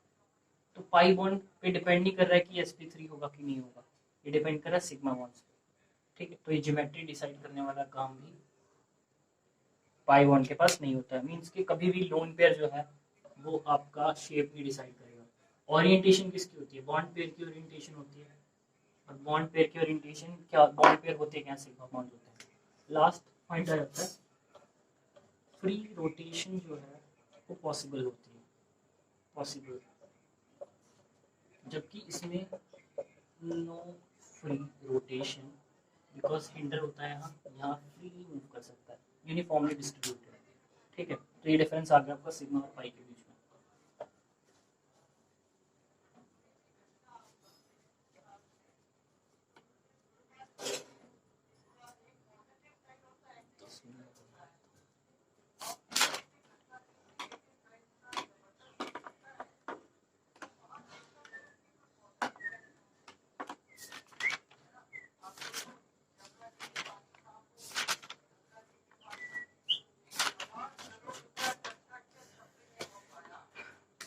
तो पाई बॉन्ड पे डिपेंड नहीं कर रहा है कि sp3 होगा कि नहीं होगा, ये डिपेंड कर रहा है सिग्मा बॉन्ड पे, ठीक है। तो ये ज्योमेट्री डिसाइड करने वाला काम भी पाई बॉन्ड के पास नहीं होता है। मीन्स कि कभी भी लोन पेयर जो है वो आपका शेप नहीं डिसाइड करेगा। ओरिएंटेशन किसकी होती है, बॉन्ड पेयर की ओरिएंटेशन होती है, और बॉन्ड पेयर की ओरिएंटेशन क्या, बॉन्ड पेयर होते हैं क्या, सिग्मा बॉन्ड होते हैं। लास्ट पॉइंट आ जाता है फ्री रोटेशन जो है वो पॉसिबल होती है, पॉसिबल, जबकि इसमें no free rotation, because hinder होता है यहाँ फ्री मूव कर सकता है, यूनिफॉर्मली डिस्ट्रीब्यूटेड, ठीक है। तो ये डिफरेंस आ गया आपका सिग्मा और पाई के बीच में।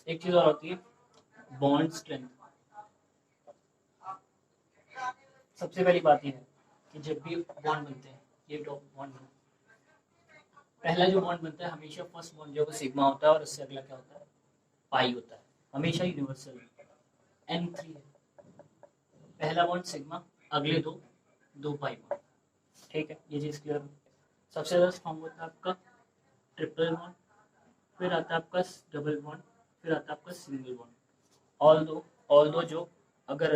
एक चीज और होती है बॉन्ड स्ट्रेंथ। सबसे पहली बात यह है कि जब भी बॉन्ड बनते हैं, ये टॉप बॉन्ड बनते हैं, पहला जो बॉन्ड बनता है हमेशा फर्स्ट बॉन्ड जो है सिग्मा होता है, और उससे अगला क्या होता है, पाई होता है, हमेशा यूनिवर्सल। N3 है, पहला बॉन्ड सिग्मा, अगले दो पाई बॉन्ड, ठीक है। ये चीज क्लियर। सबसे ज्यादा स्ट्रॉन्ग होता है आपका ट्रिपल बॉन्ड, फिर आता है आपका डबल बॉन्ड, फिर आता है आपका सिंगल बॉन्ड। ऑल दो जो अगर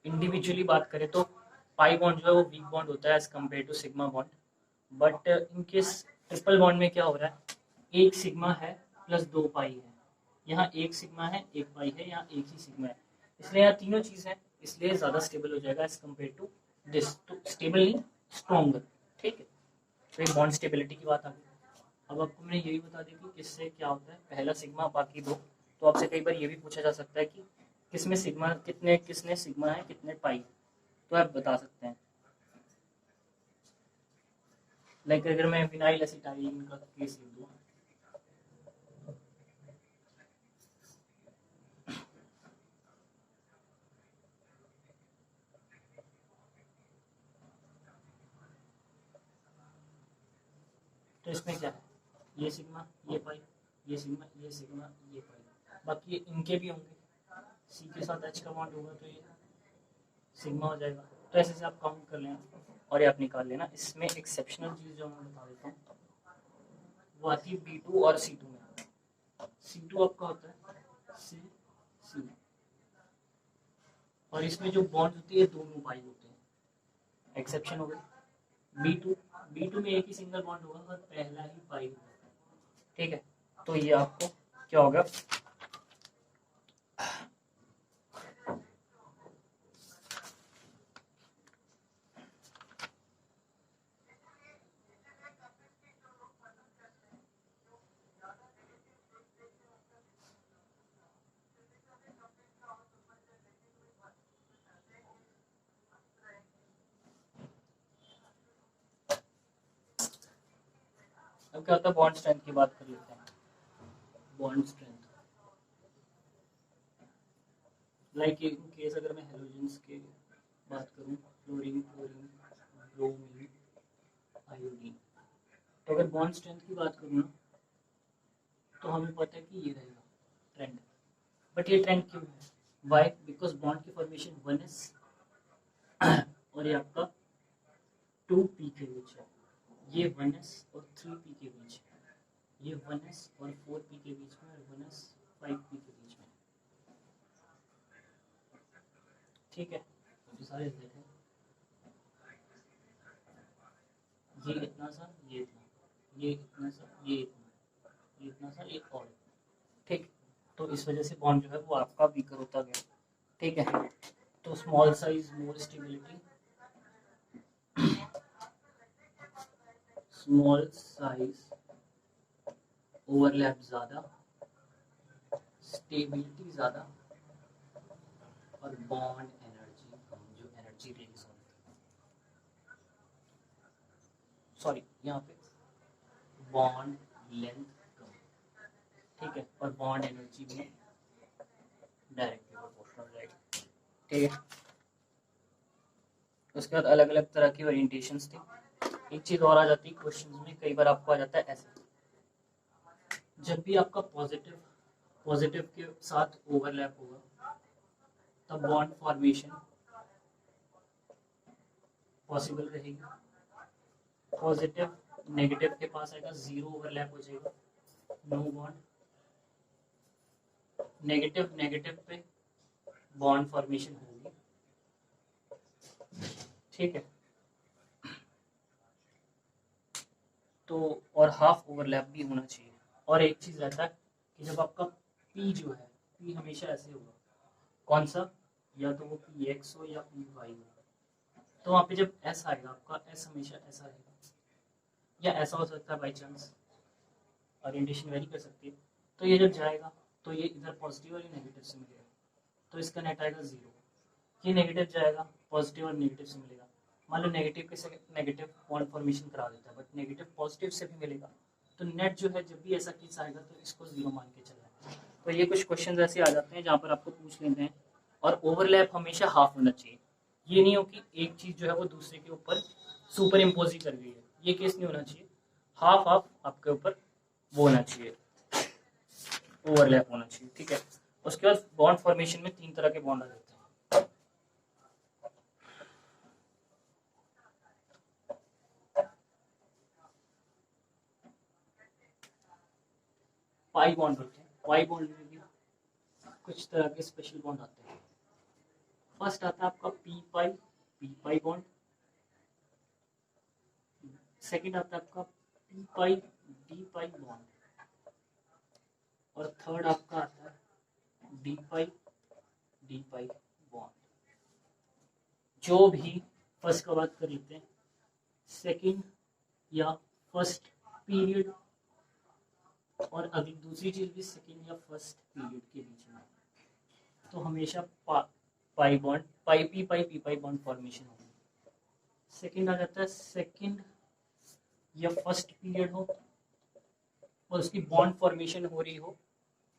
इंडिविजुअली बात करें तो पाई बॉन्ड जो है वो वीक बॉन्ड होता है as compare to sigma bond, but in case triple bond में क्या हो रहा है, एक सिग्मा है प्लस दो पाई है, यहाँ एक सिग्मा है एक पाई है, यहाँ एक ही सिग्मा है, इसलिए यहाँ तीनों चीज है, इसलिए ज्यादा स्टेबल हो जाएगा एज कम्पेयर टू दिस। तो स्टेबल नहीं, स्ट्रॉन्गर, ठीक है। तो एक बॉन्ड स्टेबिलिटी की बात आ गई। अब आपको मैंने यही बता दी कि किससे क्या होता है, पहला सिग्मा बाकी दो। तो आपसे कई बार ये भी पूछा जा सकता है कि किसमें सिग्मा कितने, किसने सिग्मा है कितने पाई, तो आप बता सकते हैं। लाइक अगर मैं विनाइल एसिटाइलिन का केस लिख दूँ, तो इसमें क्या है, ये सिग्मा ये पाई, ये सिग्मा ये सिग्मा ये पाई, बाकी इनके भी होंगे, सी के साथ एच का बॉन्ड होगा तो ये सिग्मा हो जाएगा। तो ऐसे से आप काउंट कर लेना और ये आप निकाल लेना। इसमें एक्सेप्शनल चीज जो मैं बता देता हूँ वो आती है B2 और C2 में। C2 आपका होता है C और इसमें जो बॉन्ड होती है दोनों पाई होते हैं, एक्सेप्शन हो गई। B2 में एक ही सिंगल बॉन्ड होगा और पहला ही पाई होगा, ठीक है। तो ये आपको क्या होगा, अब क्या होता है, बॉन्ड स्ट्रेंथ की बात कर लेते हैं। Bond strength like in case अगर मैं हेलोजेंस की बात करूं, फ्लोरीन फ्लोरीन बॉन्ड स्ट्रेंथ की बात करूँ ना, तो हमें पता है कि ये रहेगा ट्रेंड, बट ये ट्रेंड क्यों है? वाई? बिकॉज बॉन्ड की फॉर्मेशन 1s और ये आपका 2p के बीच है, ये 1s और 3p के बीच है, ये 1s और 4p के बीच में, और 1s 5p के बीच में। ठीक है, तो सारे Z है, ये इतना सा, ये इतना, ये इतना सा, ये इतना, ये इतना सा, ये और। ठीक, तो इस वजह से बॉन्ड जो है वो आपका वीकर होता गया। ठीक है, तो small size more stability, small size overlap ज़्यादा, स्टेबिलिटी ज़्यादा, और बॉन्ड एनर्जी कम, जो एनर्जी रिलीज होती है, सॉरी यहाँ पे बॉन्ड लेंथ कम। ठीक है, और बॉन्ड एनर्जी में डायरेक्टली प्रोपोर्शनल रहेगी। ठीक है, उसके बाद अलग अलग तरह की ओरिएंटेशंस थी। एक चीज़ और आ जाती है क्वेश्चंस में, कई बार आपको आ जाता है ऐसे, जब भी आपका पॉजिटिव के साथ ओवरलैप होगा तब बॉन्ड फॉर्मेशन पॉसिबल रहेगी, पॉजिटिव नेगेटिव के पास आएगा, जीरो ओवरलैप हो जाएगा, नो बॉन्ड, नेगेटिव नेगेटिव पे बॉन्ड फॉर्मेशन होगी। ठीक है, तो और हाफ ओवरलैप भी होना चाहिए। और एक चीज रहता है कि जब आपका पी जो है, पी हमेशा ऐसे होगा, कौन सा, या तो वो पी एक्स हो या पी वाई हो, तो वहाँ पे जब एस आएगा आपका, एस हमेशा ऐसा रहेगा, या ऐसा हो सकता है बाई चांस, ओरिएंटेशन वेरी कर सकती है। तो ये जब जाएगा तो ये इधर पॉजिटिव और ये नेगेटिव से मिलेगा, तो इसका नेट आएगा जीरो। ये नेगेटिव जाएगा, पॉजिटिव और नेगेटिव से मिलेगा। मान लो नेगेटिव के से नेगेटिव बॉन्ड फॉर्मेशन करा देता है, बट नेगेटिव पॉजिटिव से भी मिलेगा, तो नेट जो है जब भी ऐसा केस आएगा तो इसको जीरो मान के चलना है। तो ये कुछ क्वेश्चन ऐसे आ जाते हैं जहाँ पर आपको पूछ लेते हैं। और ओवरलैप हमेशा हाफ होना चाहिए, ये नहीं हो कि एक चीज जो है वो दूसरे के ऊपर सुपर इम्पोज ही कर गई है, ये केस नहीं होना चाहिए। हाफ हाफ आपके ऊपर वो होना चाहिए, ओवरलैप होना चाहिए। ठीक है, उसके बाद बॉन्ड फॉर्मेशन में 3 तरह के बॉन्ड आ जाते हैं। पाई बॉन्ड होते हैं, पाई बॉन्ड में भी कुछ तरह के स्पेशल बॉन्ड आते हैं। फर्स्ट आता है आपका पी पाई बॉन्ड, सेकंड आता है आपका पी पाई डी पाई बॉन्ड, और थर्ड आपका आता है डी पाई बॉन्ड। जो भी फर्स्ट का बात कर लेते हैं, सेकंड या फर्स्ट पीरियड, और अभी दूसरी चीज भी सेकंड या फर्स्ट पीरियड के बीच में, तो हमेशा pi bond, P pi bond formation होगी। सेकंड आ जाता है सेकंड या फर्स्ट पीरियड हो और उसकी बॉन्ड फॉर्मेशन हो रही हो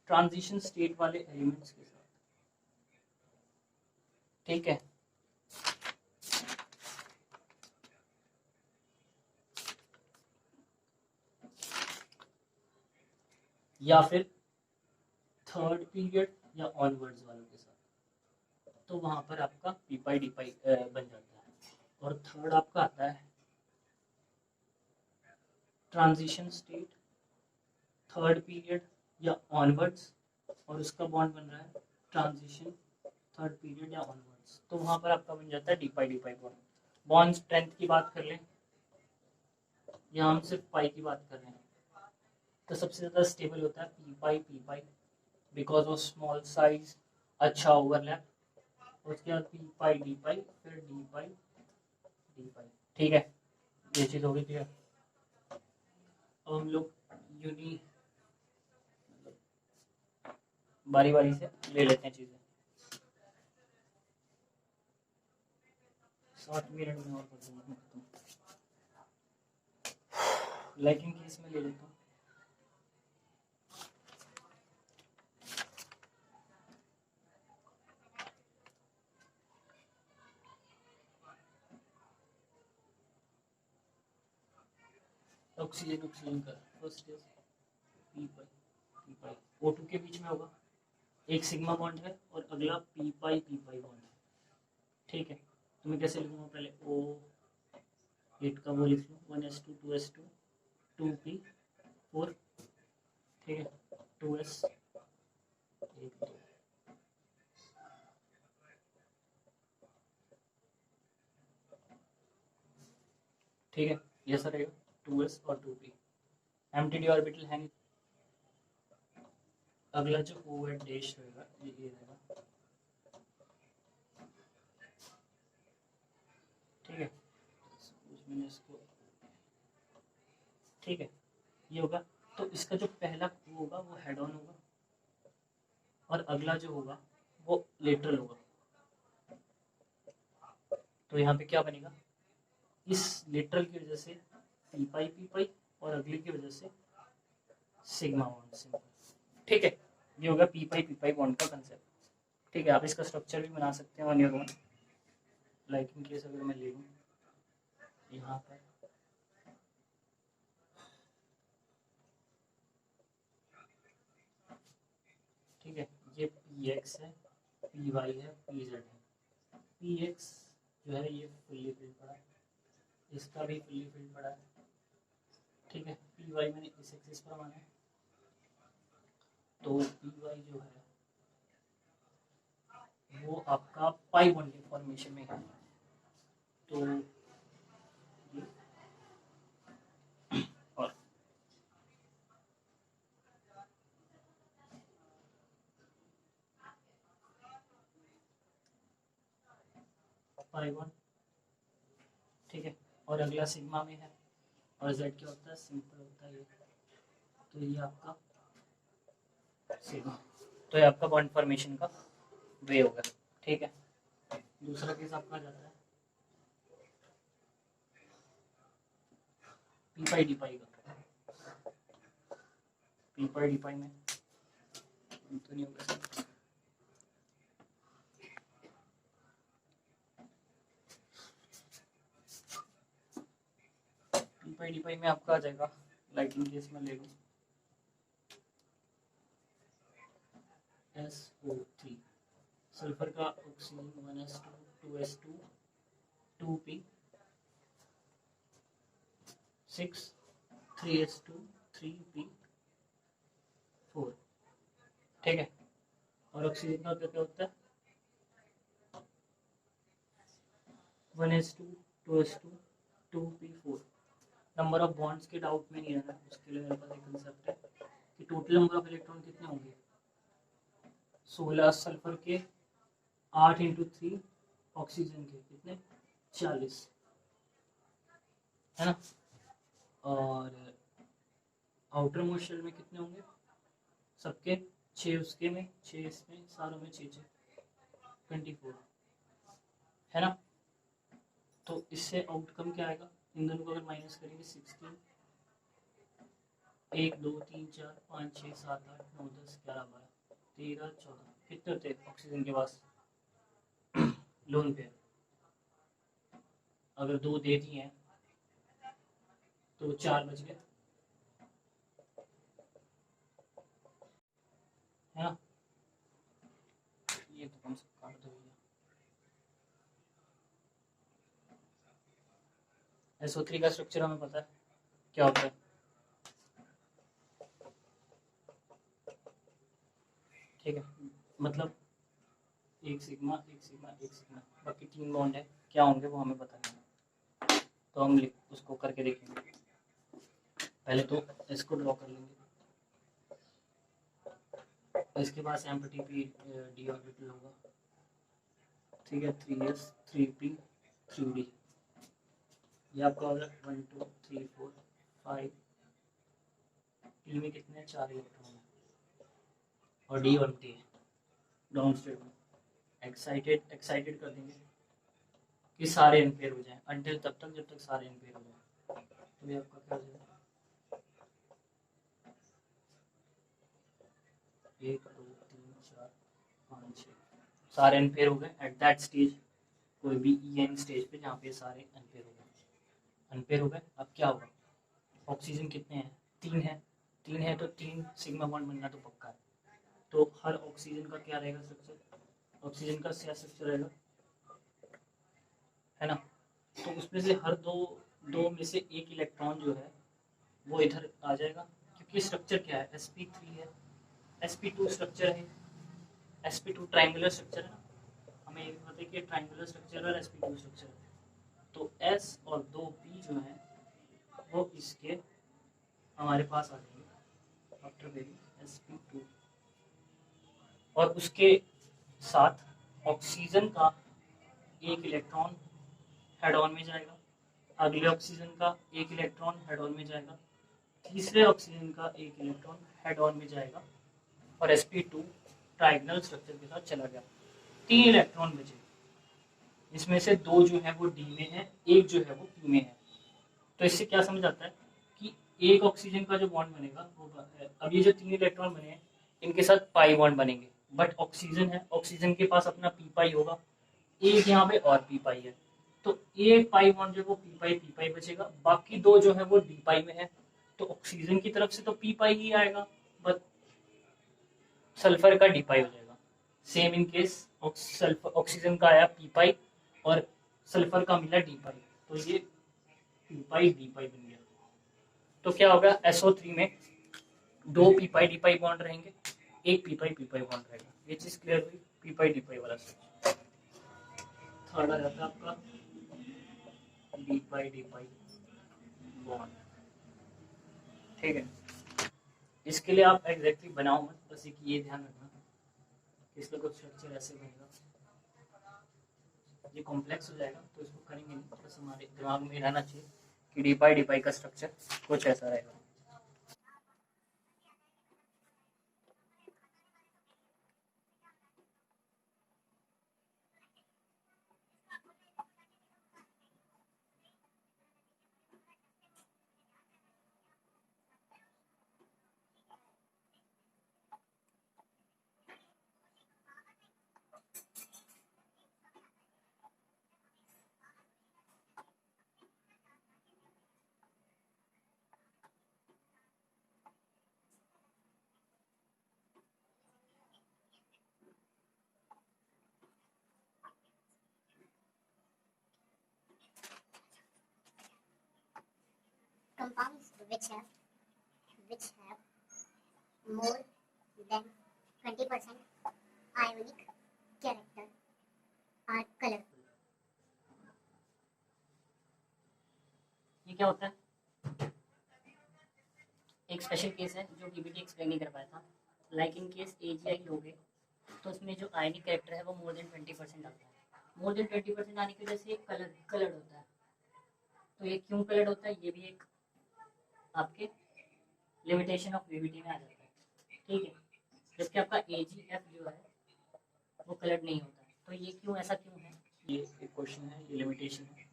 ट्रांजिशन स्टेट वाले एलिमेंट्स के साथ। ठीक है, या फिर थर्ड पीरियड या ऑनवर्ड्स वालों के साथ, तो वहां पर आपका पी पाई डी पाई बन जाता है। और थर्ड आपका आता है ट्रांजिशन स्टेट, थर्ड पीरियड या ऑनवर्ड्स, और उसका बॉन्ड बन रहा है ट्रांजिशन थर्ड पीरियड या ऑनवर्ड्स, तो वहां पर आपका बन जाता है D pi bond. Bond strength की बात कर लें, यहाँ हम सिर्फ पाई की बात कर रहे हैं, तो सबसे ज्यादा स्टेबल होता है P pi because of small size, अच्छा ओवरलैप, उसके बाद पी पाई डी पाई, फिर डी पाई। ठीक है, ये चीज हो गई क्लियर। अब हम लोग यूनी बारी बारी से ले लेते हैं चीजें, 7 मिनट में और कर दूंगा खत्म। लाइकिंग केस में ले लेता हूँ। ऑक्सीजन ऑक्सीजन का first is P pi O2 के बीच में होगा, एक सिग्मा बॉन्ड है और अगला पी पाई बॉन्ड है, ठीक है। तो मैं कैसे लिखूंगा, पहले O8 का वो लिख लूँ 1s2 2s2 2p4, ठीक है, 2s 1 2, ठीक है, ये सर रहेगा 2s और 2p। एम्प्टी ऑर्बिटल है नहीं, अगला जो OH डैश रहेगा ये रहेगा, ठीक है, मैंने इसको, ठीक है, ये होगा। तो इसका जो पहला वो होगा वो हेड ऑन होगा और अगला जो होगा वो लेटरल होगा। तो यहाँ पे क्या बनेगा, इस लेटरल की वजह से पी पाई और अगली की वजह से सिग्मा बॉन्ड, सिंपल, ठीक है। ये होगा पी पाई बॉन्ड का कंसेप्ट, ठीक है। आप इसका स्ट्रक्चर भी बना सकते हैं on your own, like in case अगर मैं ले लूँ यहाँ पर, ठीक है, ये PX है, PY है, PZ है। PX जो है ये फुल्ली फिल्ड पड़ा है, इसका भी फुल्ली फिल्ड पड़ा है, ठीक है। PY मैंने इस एक्सिस पर माना है, तो PY जो है वो आपका पाई बॉन्डिंग फॉर्मेशन में है, तो ये और पाई बॉन्ड, ठीक है, और अगला सिग्मा में है और Z क्या होता है, सिंपल होता है ये, तो ये आपका सिग्मा, तो ये आपका बॉन्ड फॉर्मेशन का वे होगा, ठीक है। दूसरा केस आपका जाता है पी पाई डी पाई का, पी पाई डी पाई में तो नहीं होगा, पी पाई डी पाई में आपका आ जाएगा, लाइक इन केस में ले लूँ SO3, सल्फर का oxygen 1s2 2s2 2p 6 3s2 3p4, ठीक है। और ऑक्सीजन का क्या होता है 1s2 2s2 2p4। Number of bonds के डाउट में नहीं रहना, उसके लिए मेरे पास एक कंसेप्ट है कि टोटल नंबर ऑफ इलेक्ट्रॉन कितने होंगे, 16 सल्फर के, 8 इंटू 3 ऑक्सीजन के कितने 40, है ना। और आउटर मोस्ट शेल में कितने होंगे सबके 6, उसके में 6, इसमें सारों में 6 24, है ना। तो इससे आउटकम क्या आएगा, इन दोनों को अगर माइनस करेंगे 16, 1 2 3 4 5 6 7 8 9 10 11 12 13 14, कितने होते ऑक्सीजन के पास लोन पे, अगर 2 दे दिए हैं तो 4 बच गए, है ना। ये तो कम से काट दो भैया, SO3 का स्ट्रक्चर हमें पता है क्या होता है, ठीक है, मतलब एक सिग्मा एक सिग्मा एक सिग्मा, बाकी 3 बॉन्ड है, क्या होंगे वो हमें पता नहीं, तो हम उसको करके देखेंगे। पहले तो इसको ड्रॉ कर लेंगे, इसके पास एम्प्टी पी डी ऑर्बिटल होगा, ठीक है, 3s 3p 3d, ये आपका होगा 1 2 3 4 5, पी में कितने 4 इलेक्ट्रॉन है और डी एम्प्टी है, डाउन स्टेट में एक्साइटेड कर देंगे कि सारे एम्पेयर हो जाएं, अंटिल तब तक जब तक सारे एम्पेयर हो जाएं, तो ये आपका क्या हो जाएगा 1 2 3 4 5 6, सारे एम्पेयर हो गए एट दैट स्टेज, कोई भी EN स्टेज पे जहाँ पे सारे एम्पेयर हो गए, अब क्या होगा ऑक्सीजन कितने हैं? 3 है। 3 है तो 3 सिग्मा बॉन्ड बनना तो पक्का है। तो हर ऑक्सीजन का क्या रहेगा स्ट्रक्चर? ऑक्सीजन का क्या स्ट्रक्चर रहेगा, है ना? तो उसमें से हर दो में से एक इलेक्ट्रॉन जो है वो इधर आ जाएगा, क्योंकि स्ट्रक्चर क्या है, sp3 है, sp2 स्ट्रक्चर है, sp2 ट्रायंगुलर स्ट्रक्चर है ना, हमें ये भी पता है कि ट्रायंगुलर स्ट्रक्चर और sp2 स्ट्रक्चर है। तो s और 2p जो है वो इसके हमारे पास आ जाएंगे आफ्टर वेरिंग sp2, और उसके साथ ऑक्सीजन का एक इलेक्ट्रॉन हेड ऑन में जाएगा, अगले ऑक्सीजन का एक इलेक्ट्रॉन हेड ऑन में जाएगा, तीसरे ऑक्सीजन का एक इलेक्ट्रॉन हेड ऑन में जाएगा, और sp2 ट्रायगोनल स्ट्रक्चर के साथ चला गया। 3 इलेक्ट्रॉन बचे, इसमें से 2 जो है वो डी में है, एक जो है वो पी में है। तो इससे क्या समझ आता है कि एक ऑक्सीजन का जो बॉन्ड बनेगा वो, अब ये जो 3 इलेक्ट्रॉन बने हैं इनके साथ पाई बॉन्ड बनेंगे, बट ऑक्सीजन है, ऑक्सीजन के पास अपना पी पाई होगा, एक यहाँ पे और पी पाई है, तो एक पाई बॉन्ड जो वो पी पाई बचेगा, बाकी 2 जो है वो डी पाई में है। तो ऑक्सीजन की तरफ से तो पी पाई ही आएगा, बट सल्फर का डी पाई हो जाएगा। सेम इन केस ऑक्सीजन का आया पी पाई और सल्फर का मिला डी पाई, तो ये पी पाई डी पाई बन गया। तो क्या होगा, SO3 में 2 पी पाई डी पाई बॉन्ड रहेंगे, एक पी पाई बॉन्ड रहेगा। ये चीज क्लियर हुई, पी पाई डी पाई वाला स्ट्रक्चर। थर्ड आ जाता है आपका डी पाई बॉन्ड, ठीक है। इसके लिए आप एग्जैक्टली बनाओ मत, बस एक ये ध्यान रखना कि इसका कुछ स्ट्रक्चर ऐसे बनेगा, ये कॉम्प्लेक्स हो जाएगा तो इसको करेंगे नहीं, बस हमारे दिमाग में रहना चाहिए कि डी पाई का स्ट्रक्चर कुछ ऐसा रहेगा। Compounds which have more than 20% ionic character are colorful. ये क्या होता है? एक स्पेशल केस है जो डीबीटी एक्सप्लेन नहीं कर पाया था। लाइक इन केस AgI लोगे तो उसमें जो आयनिक कैरेक्टर है वो मोर देन 20% आता है। मोर देन 20% आने की वजह से कलर्ड होता है। तो ये क्यों कलर्ड होता है, ये भी एक आपके लिमिटेशन ऑफ वीवीटी में आ जाता है, ठीक है। जबकि आपका AgF जो है वो कलर्ड नहीं होता है। तो ये क्यों, ऐसा क्यों है? ये एक क्वेश्चन है, ये लिमिटेशन है।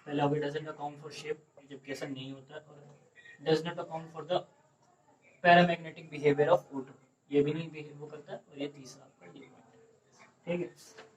पहला होगा डजंट अकाउंट फॉर शेप, जबकि ऐसा नहीं होता है, और does not account for the paramagnetic behaviour of O2, ये भी नहीं बिहेव करता है। और ये तीसरा आपका ये पॉइंट है, ठीक है।